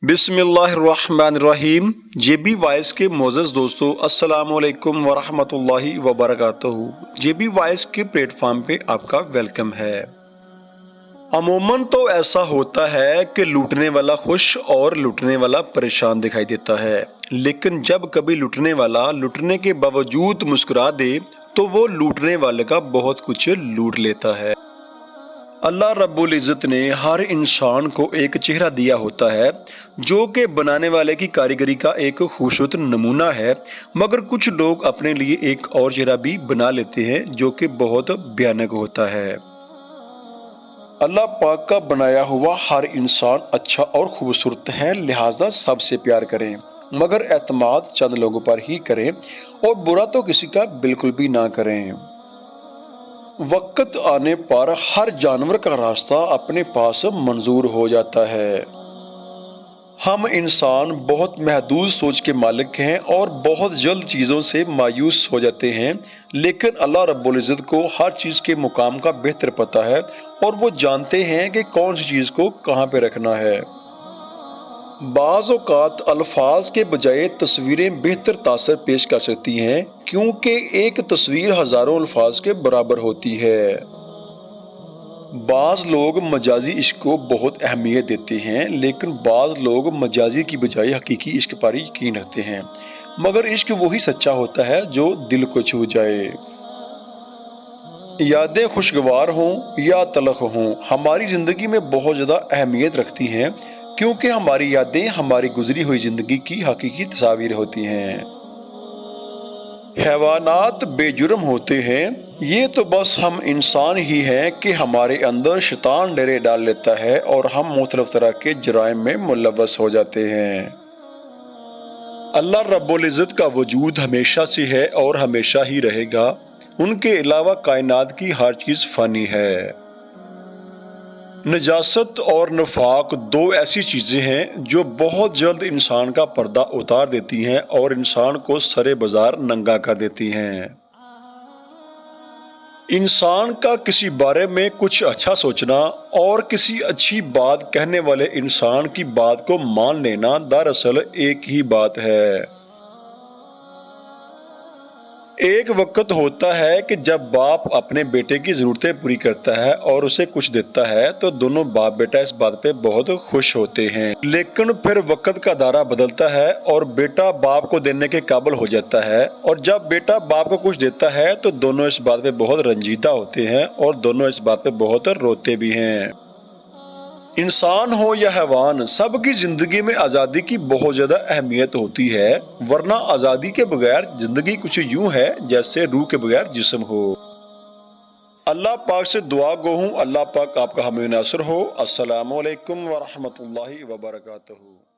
बिस्मिल्लाहिर्रहमानिर्रहीम। जेबी वॉइस के मोअज़्ज़ज़ दोस्तों, अस्सलाम वालेकुम वरहमतुल्लाहि वबरकातुहू। जेबी वॉइस के प्लेटफॉर्म पे आपका वेलकम है। अमूमन तो ऐसा होता है कि लूटने वाला खुश और लूटने वाला परेशान दिखाई देता है, लेकिन जब कभी लूटने वाला लूटने के बावजूद मुस्कुरा दे तो वो लूटने वाले का बहुत कुछ लूट लेता है। अल्लाह रब्बुल इज़्ज़त ने हर इंसान को एक चेहरा दिया होता है जो कि बनाने वाले की कारीगरी का एक खूबसूरत नमूना है, मगर कुछ लोग अपने लिए एक और चेहरा भी बना लेते हैं जो कि बहुत भयानक होता है। अल्लाह पाक का बनाया हुआ हर इंसान अच्छा और खूबसूरत है, लिहाजा सबसे प्यार करें, मगर एतमाद चंद लोगों पर ही करें और बुरा तो किसी का बिल्कुल भी ना करें। वक्त आने पर हर जानवर का रास्ता अपने पास मंजूर हो जाता है। हम इंसान बहुत महदूद सोच के मालिक हैं और बहुत जल्द चीज़ों से मायूस हो जाते हैं, लेकिन अल्लाह रब्बुल इज़्ज़त को हर चीज़ के मुकाम का बेहतर पता है और वो जानते हैं कि कौन सी चीज़ को कहाँ पे रखना है। बाज़ औक़ात अल्फाज के बजाय तस्वीरें बेहतर तासर पेश कर सकती हैं, क्योंकि एक तस्वीर हज़ारों अल्फाज के बराबर होती है। बाज़ लोग मजाजी इश्क को बहुत अहमियत देते हैं, लेकिन बाज़ लोग मजाजी की बजाय हकीकी इश्क पर यकीन रखते हैं, मगर इश्क वही सच्चा होता है जो दिल को छू जाए। यादें खुशगवार हों या तलख हों, हमारी ज़िंदगी में बहुत ज़्यादा अहमियत रखती हैं, क्योंकि हमारी यादें हमारी गुजरी हुई ज़िंदगी की हकीकी तस्वीर होती हैं। हैवानात बेजुर्म होते हैं, ये तो बस हम इंसान ही हैं कि हमारे अंदर शैतान डेरे डाल लेता है और हम मुख्तलिफ तरह के जराइम में मुलव्वस हो जाते हैं। अल्लाह रब्बुल इज़्ज़त का वजूद हमेशा से है और हमेशा ही रहेगा। उनके अलावा कायनात की हर चीज़ फ़ानी है। नजासत और नफाक दो ऐसी चीज़ें हैं जो बहुत जल्द इंसान का पर्दा उतार देती हैं और इंसान को सरे बाजार नंगा कर देती हैं। इंसान का किसी बारे में कुछ अच्छा सोचना और किसी अच्छी बात कहने वाले इंसान की बात को मान लेना दरअसल एक ही बात है। एक वक्त होता है कि जब बाप अपने बेटे की ज़रूरतें पूरी करता है और उसे कुछ देता है तो दोनों बाप बेटा इस बात पे बहुत खुश होते हैं, लेकिन फिर वक्त का दायरा बदलता है और बेटा बाप को देने के काबिल हो जाता है, और जब बेटा बाप को कुछ देता है तो दोनों इस बात पे बहुत रंजीदा होते हैं और दोनों इस बात पे बहुत रोते भी हैं। इंसान हो या हैवान, सबकी जिंदगी में आज़ादी की बहुत ज़्यादा अहमियत होती है, वरना आज़ादी के बगैर जिंदगी कुछ यूं है जैसे रूह के बगैर जिस्म हो। अल्लाह पाक से दुआ गो हूँ, अल्लाह पाक आपका हामी नासर हो। अस्सलामु अलैकुम वरहमतुल्लाहि वबरकातुहू।